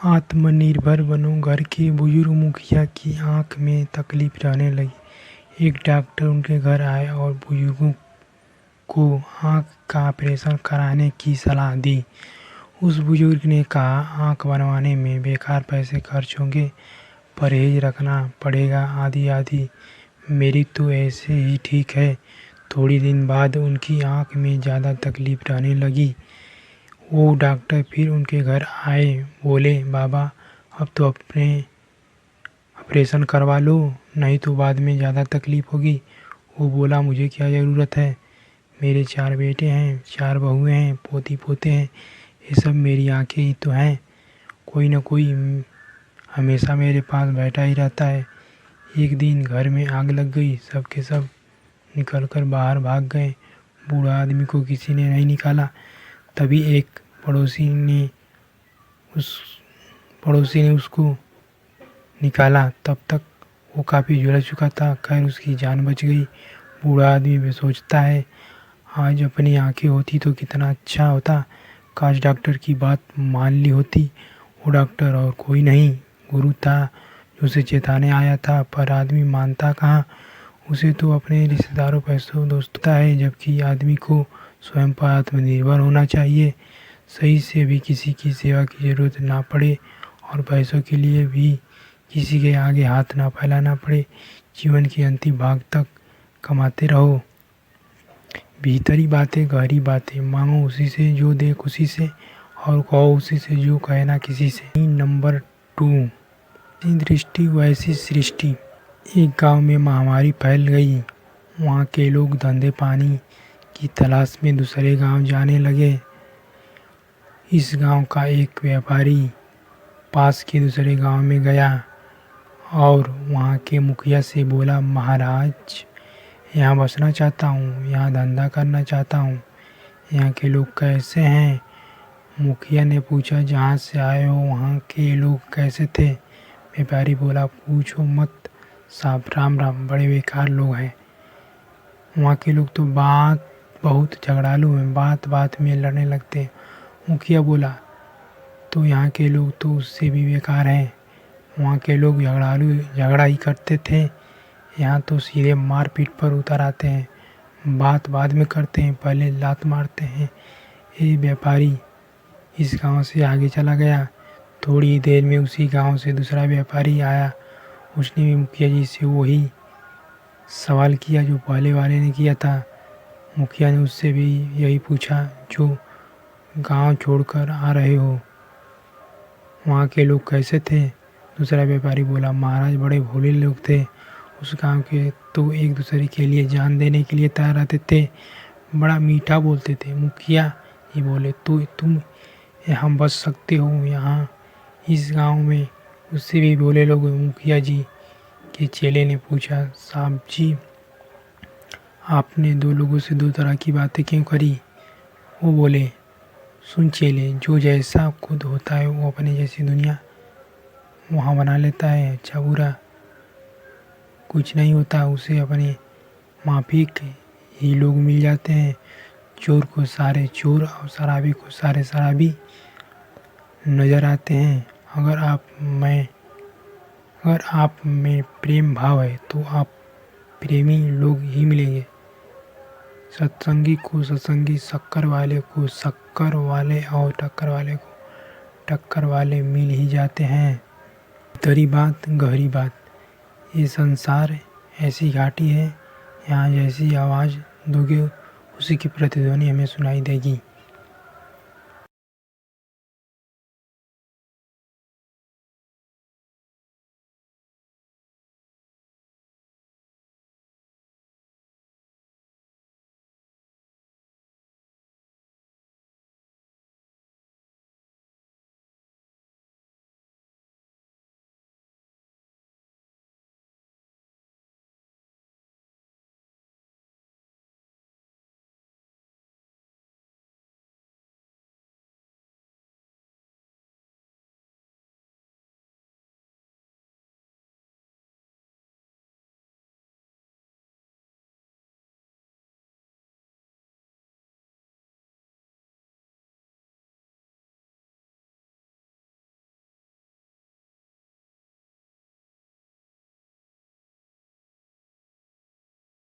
आत्मनिर्भर बनो। घर के बुजुर्ग मुखिया की आंख में तकलीफ रहने लगी। एक डॉक्टर उनके घर आए और बुजुर्गों को आंख का ऑपरेशन कराने की सलाह दी। उस बुजुर्ग ने कहा, आंख बनवाने में बेकार पैसे खर्च होंगे, परहेज रखना पड़ेगा आदि आदि। मेरी तो ऐसे ही ठीक है। थोड़ी दिन बाद उनकी आंख में ज़्यादा तकलीफ रहने लगी। वो डॉक्टर फिर उनके घर आए, बोले, बाबा अब तो अपने ऑपरेशन करवा लो, नहीं तो बाद में ज़्यादा तकलीफ होगी। वो बोला, मुझे क्या ज़रूरत है, मेरे 4 बेटे हैं, 4 बहुएं हैं, पोती पोते हैं, ये सब मेरी आंखें ही तो हैं। कोई न कोई हमेशा मेरे पास बैठा ही रहता है। एक दिन घर में आग लग गई, सब के सब निकल कर बाहर भाग गए। बूढ़ा आदमी को किसी ने नहीं निकाला। तभी एक पड़ोसी ने उसको निकाला। तब तक वो काफ़ी झुलस चुका था। खैर उसकी जान बच गई। बूढ़ा आदमी भी सोचता है, आज अपनी आंखें होती तो कितना अच्छा होता, काश डॉक्टर की बात मान ली होती। वो डॉक्टर और कोई नहीं, गुरु था जो उसे चेताने आया था, पर आदमी मानता कहाँ। उसे तो अपने रिश्तेदारों, पैसों, दोस्तों है, जबकि आदमी को स्वयं पर आत्मनिर्भर होना चाहिए। सही से भी किसी की सेवा की ज़रूरत ना पड़े और पैसों के लिए भी किसी के आगे हाथ ना फैलाना पड़े। जीवन के अंतिम भाग तक कमाते रहो। भीतरी बातें गहरी बातें, मांगो उसी से जो दे खुशी से, और कहो उसी से जो कहे ना किसी से। नंबर 2, जैसी दृष्टि वैसी सृष्टि। एक गांव में महामारी फैल गई। वहाँ के लोग धंधे पानी की तलाश में दूसरे गांव जाने लगे। इस गांव का एक व्यापारी पास के दूसरे गांव में गया और वहाँ के मुखिया से बोला, महाराज यहाँ बसना चाहता हूँ, यहाँ धंधा करना चाहता हूँ, यहाँ के लोग कैसे हैं? मुखिया ने पूछा, जहाँ से आए हो वहाँ के लोग कैसे थे? व्यापारी बोला, पूछो मत साहब, राम राम, बड़े बेकार लोग हैं। वहाँ के लोग तो बहुत झगड़ालू हैं, बात बात में लड़ने लगते हैं। मुखिया बोला, तो यहाँ के लोग तो उससे भी बेकार हैं। वहाँ के लोग झगड़ा ही करते थे, यहाँ तो सीधे मारपीट पर उतर आते हैं, बात बाद में करते हैं, पहले लात मारते हैं। ये व्यापारी इस गांव से आगे चला गया। थोड़ी देर में उसी गांव से दूसरा व्यापारी आया। उसने भी मुखिया जी से वही सवाल किया जो पहले वाले ने किया था। मुखिया ने उससे भी यही पूछा, जो गांव छोड़कर आ रहे हो वहाँ के लोग कैसे थे? दूसरा व्यापारी बोला, महाराज बड़े भोले लोग थे, उस गांव के तो एक दूसरे के लिए जान देने के लिए तैयार रहते थे, बड़ा मीठा बोलते थे। मुखिया ये बोले, तो तुम यहाँ बस सकते हो यहाँ इस गांव में? उससे भी भोले लोग। मुखिया जी के चेले ने पूछा, साहब जी आपने 2 लोगों से 2 तरह की बातें क्यों करी? वो बोले, सुन चेले, जो जैसा खुद होता है वो अपने जैसी दुनिया वहाँ बना लेता है। अच्छा बुरा कुछ नहीं होता, उसे अपने माफिक ही लोग मिल जाते हैं। चोर को सारे चोर और शराबी को सारे शराबी नज़र आते हैं। अगर आप में प्रेम भाव है तो आप प्रेमी लोग ही मिलेंगे। सत्संगी को सत्संगी, शक्कर वाले को शक्कर वाले और टक्कर वाले को टक्कर वाले मिल ही जाते हैं। भीतरी बात गहरी बात। ये संसार ऐसी घाटी है, यहाँ जैसी आवाज़ दोगे उसी की प्रतिध्वनि हमें सुनाई देगी।